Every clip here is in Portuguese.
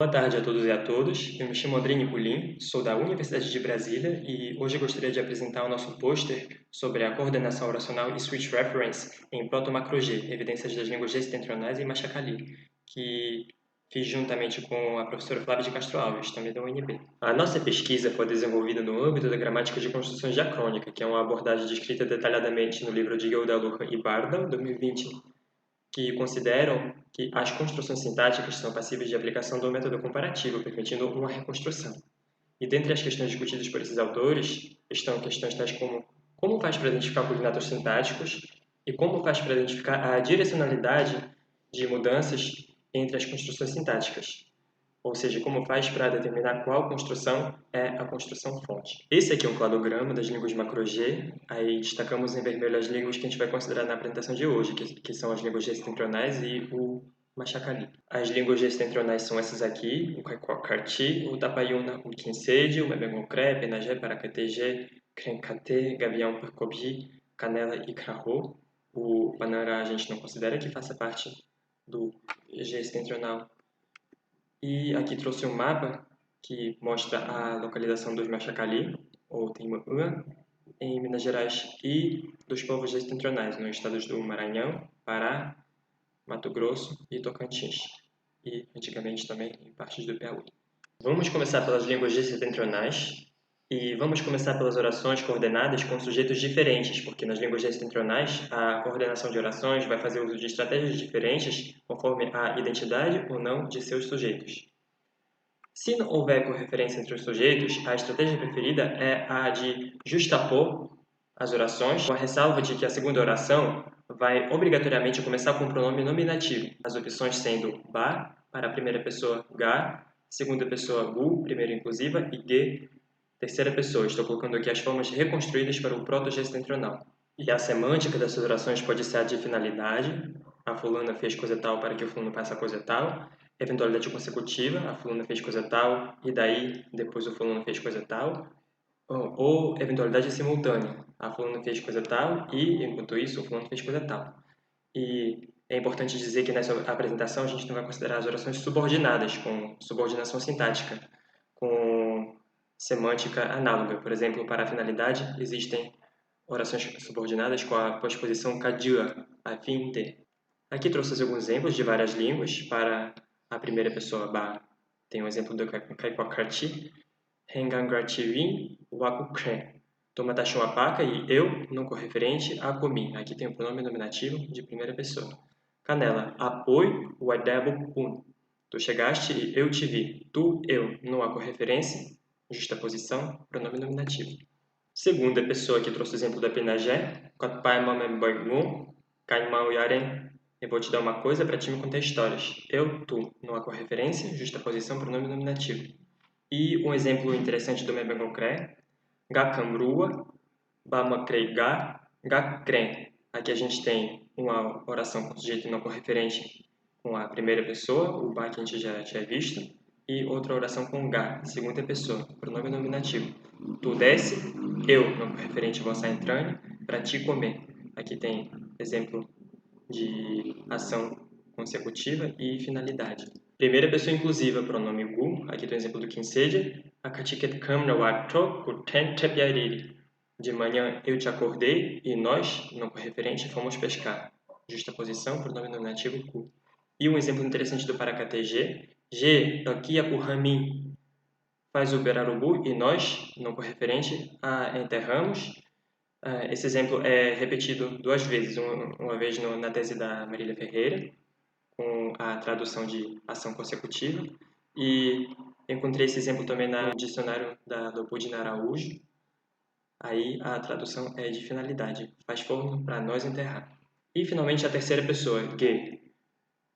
Boa tarde a todos e a todas. Eu me chamo Andrei Nicolin, sou da Universidade de Brasília e hoje eu gostaria de apresentar o nosso pôster sobre a coordenação oracional e switch reference em Proto-Macro-G, evidências das línguas G setentrionais e Machacali, que fiz juntamente com a professora Flávia de Castro Alves, também da UNB. A nossa pesquisa foi desenvolvida no âmbito da gramática de construções diacrônica, que é uma abordagem descrita detalhadamente no livro de Guilherme e Bardal, 2020, que consideram que as construções sintáticas são passíveis de aplicação do método comparativo, permitindo uma reconstrução. E dentre as questões discutidas por esses autores estão questões tais como faz para identificar cognatos sintáticos e como faz para identificar a direcionalidade de mudanças entre as construções sintáticas, ou seja, como faz para determinar qual construção é a construção fonte. Esse aqui é um cladograma das línguas macro-G, aí destacamos em vermelho as línguas que a gente vai considerar na apresentação de hoje, que são as línguas gessetentrionais e o Machacali. As línguas gessetentrionais são essas aqui, o Kaikwakati, o Tapayuna, o Kinsede, o Mebengokre, Penagé, Paracatege, Krenkate, Gavião, Percobi, Canela e Krahô. O Banara a gente não considera que faça parte do G setentrional. E aqui trouxe um mapa que mostra a localização dos Machacali, ou Timbuktu, em Minas Gerais, e dos povos setentrionais, nos estados do Maranhão, Pará, Mato Grosso e Tocantins, e antigamente também em partes do Piauí. Vamos começar pelas línguas setentrionais, e vamos começar pelas orações coordenadas com sujeitos diferentes, porque nas línguas setentrionais a coordenação de orações vai fazer uso de estratégias diferentes conforme a identidade ou não de seus sujeitos. Se não houver correferência entre os sujeitos, a estratégia preferida é a de justapor as orações, com a ressalva de que a segunda oração vai obrigatoriamente começar com o pronome nominativo, as opções sendo ba, para a primeira pessoa ga, segunda pessoa gu, primeira inclusiva, e ge, terceira pessoa. Estou colocando aqui as formas reconstruídas para o proto-G setentrional. E a semântica dessas orações pode ser a de finalidade, a fulana fez coisa tal para que o fulano faça coisa tal, eventualidade consecutiva, a fulana fez coisa tal e daí depois o fulano fez coisa tal, ou eventualidade simultânea, a fulana fez coisa tal e enquanto isso o fulano fez coisa tal. E é importante dizer que nessa apresentação a gente não vai considerar as orações subordinadas, com subordinação sintática, com semântica análoga. Por exemplo, para a finalidade existem orações subordinadas com a posposição kadia, a fim de. Aqui trouxe alguns exemplos de várias línguas. Para a primeira pessoa, ba, tem um exemplo do Kaikwakati, Hengangratirin, Wakukren. Toma tachon a paca e eu, não correferente, a comi. Aqui tem o pronome nominativo de primeira pessoa. Canela, apoio, o adebo kun. Tu chegaste e eu te vi. Tu, eu, não há correferência, justaposição, pronome nominativo. Segunda pessoa que trouxe o exemplo da Pinagé, Kotpai Mamem Bagum, Caimão Yaren. Eu vou te dar uma coisa para ti me contar histórias. Eu, tu, não há correferência, justaposição, pronome nominativo. E um exemplo interessante do Mebengokre, Gakamrua, Bamakreiga, Gakren. Aqui a gente tem uma oração com sujeito não correferente com a primeira pessoa, o ba que a gente já tinha visto, e outra oração com ga, segunda pessoa, pronome nominativo. Tu desce, eu, não correferente, vou sair entrando, para ti comer. Aqui tem exemplo de ação consecutiva e finalidade. Primeira pessoa inclusiva, pronome gu, aqui tem o exemplo do Kinsede, Akatiket kamna wakto kuten tepyariri. De manhã eu te acordei e nós, não correferente, fomos pescar. Justaposição, pronome nominativo ku. E um exemplo interessante do Paracatege, G, aqui a Kurami faz o berarubu e nós, não correferente, a enterramos. Esse exemplo é repetido duas vezes, uma vez na tese da Marília Ferreira, com a tradução de ação consecutiva, e encontrei esse exemplo também no dicionário da Leopoldina Araújo. Aí a tradução é de finalidade, faz forno para nós enterrar. E finalmente a terceira pessoa, ge.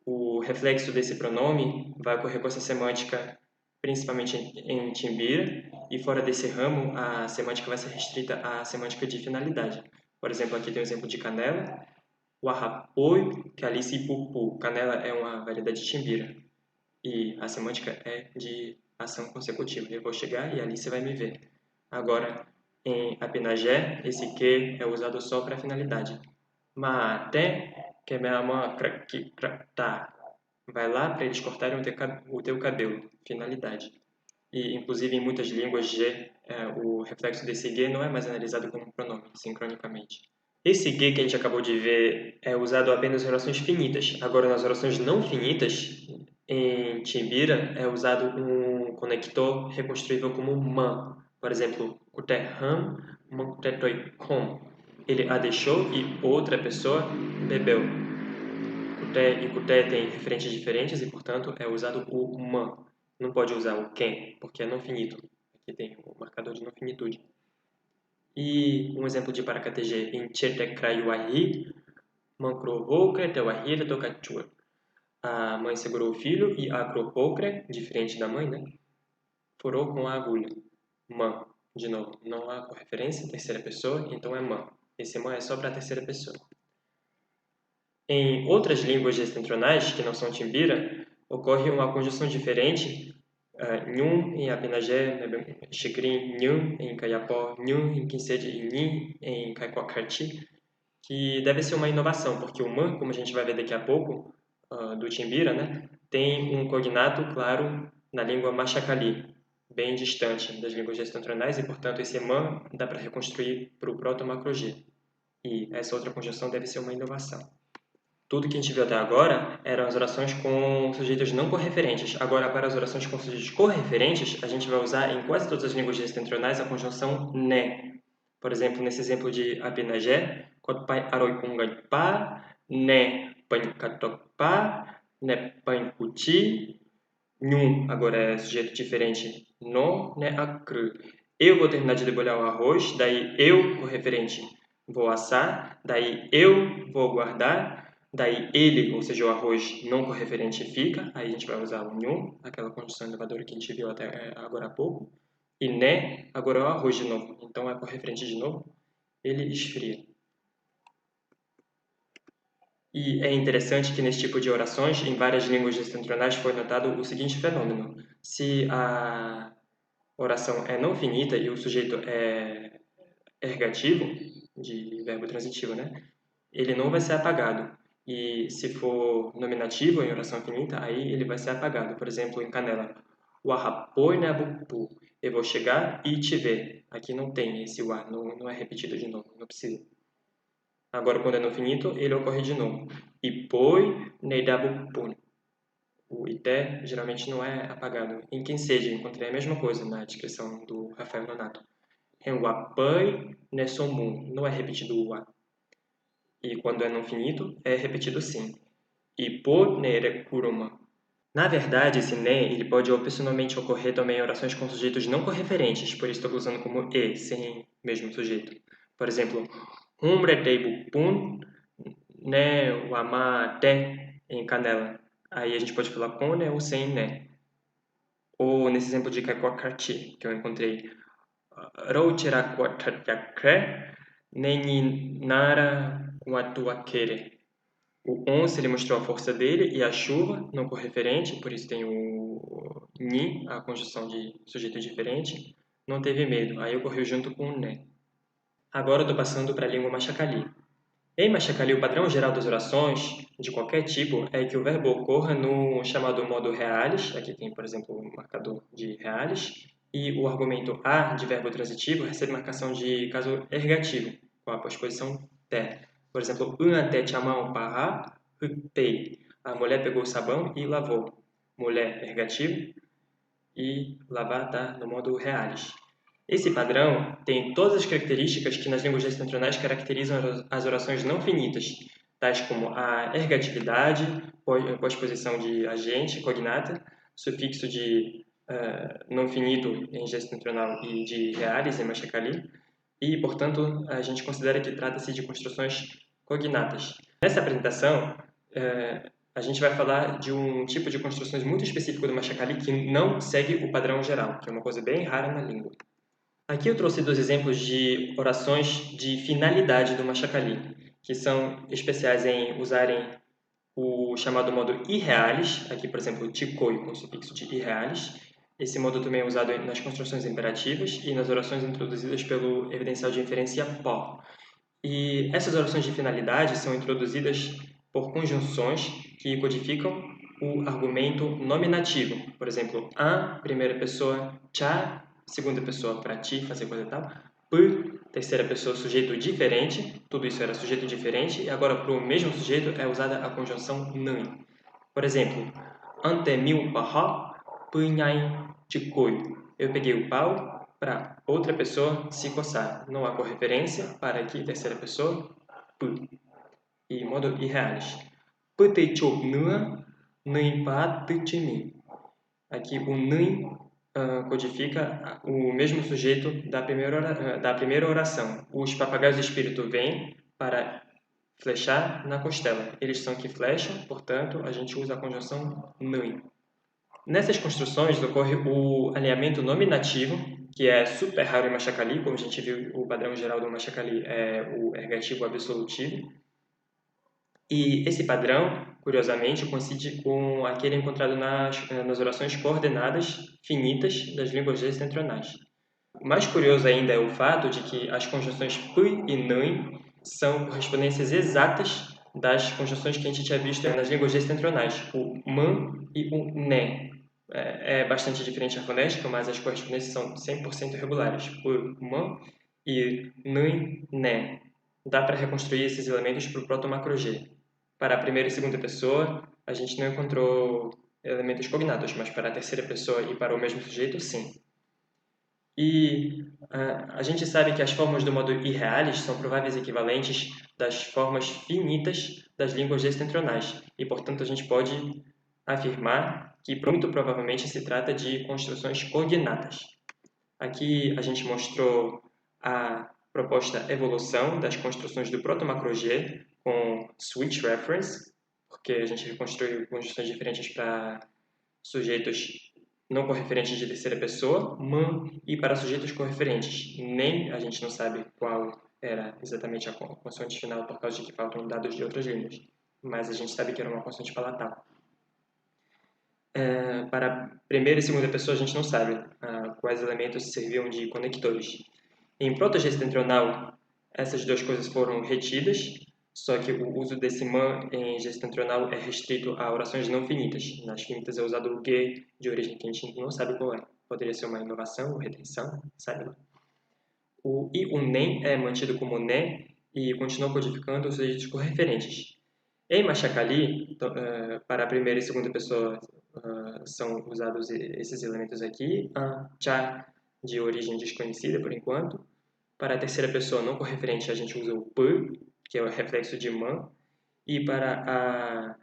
O reflexo desse pronome vai ocorrer com essa semântica principalmente em Timbira, e fora desse ramo a semântica vai ser restrita à semântica de finalidade. Por exemplo, aqui tem um exemplo de canela, o arrapoi, que é Alice e pupu. Canela é uma variedade de Timbira, e a semântica é de ação consecutiva. Eu vou chegar e ali você vai me ver. Agora, em Apinagé, esse que é usado só para finalidade. Mate, que é minha mãe, tá. Vai lá para eles cortarem o teu cabelo. Finalidade. E, inclusive, em muitas línguas G, o reflexo desse G não é mais analisado como pronome, sincronicamente. Esse G que a gente acabou de ver é usado apenas em orações finitas. Agora, nas orações não finitas, em Timbira, é usado um conector reconstruível como man. Por exemplo, kute ham, man kute toi kom. Ele a deixou e outra pessoa bebeu. Kute e kute têm referentes diferentes e, portanto, é usado o man. Não pode usar o ken, porque é não finito. Aqui tem o marcador de não finitude. E um exemplo de paracateger em Chetekrayuahi, Mancrovokre, Tewahira, Tokachua. A mãe segurou o filho e a Acropokre, diferente da mãe, né? Furou com a agulha. Mã, de novo, não há correferência, terceira pessoa, então é mã. Esse mã é só para a terceira pessoa. Em outras línguas gestentrionais, que não são timbira, ocorre uma conjunção diferente. Nhum em Apenagé, Xicrim, Nhum em Caiapó, Nhum em Quincede e Nhi em Caicocarti, que deve ser uma inovação, porque o man, como a gente vai ver daqui a pouco, do Timbira, né, tem um cognato claro na língua Machacali, bem distante das línguas gestiontronais, e, portanto, esse man dá para reconstruir para o proto-macro-G. E essa outra conjunção deve ser uma inovação. Tudo que a gente viu até agora eram as orações com sujeitos não correferentes. Agora, para as orações com sujeitos correferentes, a gente vai usar em quase todas as línguas gestiontronais a conjunção né. Por exemplo, nesse exemplo de Abinagé, Kotpai Aroikungaipa, Ne Pankatokpa, Ne Pankuti, Nhum, agora é sujeito diferente, No, Ne Akru. Eu vou terminar de debulhar o arroz, daí eu, correferente, vou assar, daí eu vou guardar, daí ele, ou seja, o arroz não correferente fica, aí a gente vai usar o Nhum, aquela conjunção elevadora que a gente viu até agora há pouco, e né, agora é o arroz de novo, então é correferente de novo, ele esfria. E é interessante que nesse tipo de orações, em várias línguas gestionais, foi notado o seguinte fenômeno. Se a oração é não finita e o sujeito é ergativo, de verbo transitivo, né? Ele não vai ser apagado. E se for nominativo em oração finita, aí ele vai ser apagado. Por exemplo, em Canela, Wahapoi Nabupu. Eu vou chegar e te ver. Aqui não tem esse wa, não é repetido de novo, não precisa. Agora, quando é no finito, ele ocorre de novo. Ipoi Neidabupun. O ité geralmente não é apagado. Em quem seja, encontrei a mesma coisa na descrição do Rafael Nonato. Renwapai Nesomun. Não é repetido o wa. E quando é no finito, é repetido sim. Ipo Nerekuruma. Na verdade, esse ne ele pode opcionalmente ocorrer também em orações com sujeitos não correferentes, por isso estou usando como e, sem mesmo sujeito. Por exemplo, Humretei-bupun né, o amate em Canela. Aí a gente pode falar com né ou sem né. Ou nesse exemplo de Kakwakati, que eu encontrei, Rouchirakwatatyakre Neninara Watuakere. O once ele mostrou a força dele e a chuva, não correferente, por isso tem o ni, a conjunção de sujeito diferente, não teve medo, aí ocorreu junto com o né. Agora eu estou passando para a língua Machacali. Em Machacali, o padrão geral das orações, de qualquer tipo, é que o verbo ocorra no chamado modo reales, aqui tem, por exemplo, o marcador de reales, e o argumento a de verbo transitivo recebe marcação de caso ergativo, com a posposição ter. Por exemplo, ante chamam para pei. A mulher pegou o sabão e lavou. Mulher, ergativo, e lavar está no modo reales. Esse padrão tem todas as características que nas línguas gestionais caracterizam as orações não finitas, tais como a ergatividade, pós-posição de agente, cognata, sufixo de não finito em gestional e de reales em machacali, e, portanto, a gente considera que trata-se de construções cognatas. Nessa apresentação, a gente vai falar de um tipo de construções muito específico do machacali que não segue o padrão geral, que é uma coisa bem rara na língua. Aqui eu trouxe 2 exemplos de orações de finalidade do Machacali, que são especiais em usarem o chamado modo irreales, aqui, por exemplo, ticoi com o sufixo de irreales. Esse modo também é usado nas construções imperativas e nas orações introduzidas pelo evidencial de inferência pó. E essas orações de finalidade são introduzidas por conjunções que codificam o argumento nominativo. Por exemplo, a, primeira pessoa, cha, segunda pessoa, para ti, fazer coisa e tal. P, terceira pessoa, sujeito diferente. Tudo isso era sujeito diferente. E agora, para o mesmo sujeito, é usada a conjunção nãe. Por exemplo, ante mil paha, punhai chikoi. Eu peguei o pau para outra pessoa se coçar. Não há correferência para aqui, terceira pessoa, p. E modo irreales. Putei chop nua, nui pa mim. Aqui o nui codifica o mesmo sujeito da primeira oração. Os papagaios do espírito vêm para flechar na costela. Eles são que flecham, portanto, a gente usa a conjunção nui. Nessas construções ocorre o alinhamento nominativo, que é super raro em Machacali, como a gente viu, o padrão geral do Machacali é o ergativo absolutivo. E esse padrão, curiosamente, coincide com aquele encontrado nas orações coordenadas finitas das línguas setentrionais. O mais curioso ainda é o fato de que as conjunções p e nãe são correspondências exatas das conjunções que a gente tinha visto nas línguas setentrionais, o man e o né. É bastante diferente a fonética, mas as correspondências são 100% regulares, por man e nãe, né. Dá para reconstruir esses elementos para o proto-macro-G. Para a primeira e segunda pessoa, a gente não encontrou elementos cognatos, mas para a terceira pessoa e para o mesmo sujeito, sim. E a gente sabe que as formas do modo irreales são prováveis equivalentes das formas finitas das línguas setentrionais, e, portanto, a gente pode afirmar que muito provavelmente se trata de construções cognatas. Aqui a gente mostrou a proposta evolução das construções do proto-macro-G com switch reference, porque a gente reconstruiu conjunções diferentes para sujeitos não correferentes de terceira pessoa, man, e para sujeitos correferentes. Nem a gente não sabe qual era exatamente a consoante final por causa de que faltam dados de outras línguas, mas a gente sabe que era uma consoante palatal. Para a primeira e segunda pessoa, a gente não sabe quais elementos serviam de conectores. Em proto-G setentrional, essas duas coisas foram retidas, só que o uso desse man em G setentrional é restrito a orações não finitas. Nas finitas é usado o G de origem que a gente não sabe qual é. Poderia ser uma inovação ou retenção, sabe lá. E o nem é mantido como né e continua codificando os sujeitos correferentes. Em Machacali, para a primeira e segunda pessoa, são usados esses elementos aqui. Cha, de origem desconhecida por enquanto. Para a terceira pessoa não correferente, a gente usa o p, que é o reflexo de man. E para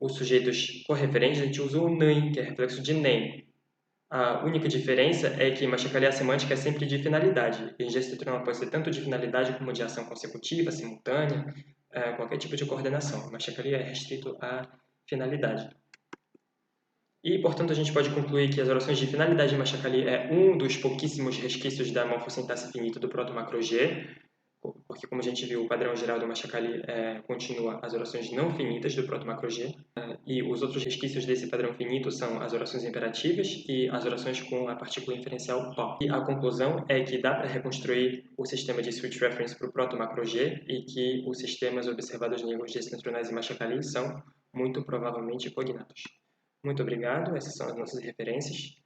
os sujeitos correferentes, a gente usa o nem, que é reflexo de nem. A única diferença é que em Machacali a semântica é sempre de finalidade. E em gestual pode ser tanto de finalidade como de ação consecutiva, simultânea, qualquer tipo de coordenação. Machacali é restrito à finalidade. E, portanto, a gente pode concluir que as orações de finalidade em Machacali é um dos pouquíssimos resquícios da morfossintaxe finita do proto-macro-G, porque, como a gente viu, o padrão geral do Machacali continua as orações não finitas do proto-macro-G, e os outros resquícios desse padrão finito são as orações imperativas e as orações com a partícula inferencial PO. E a conclusão é que dá para reconstruir o sistema de switch reference para o proto-macro-G e que os sistemas observados em línguas setentrionais em Machacali são muito provavelmente cognatos. Muito obrigado, essas são as nossas referências.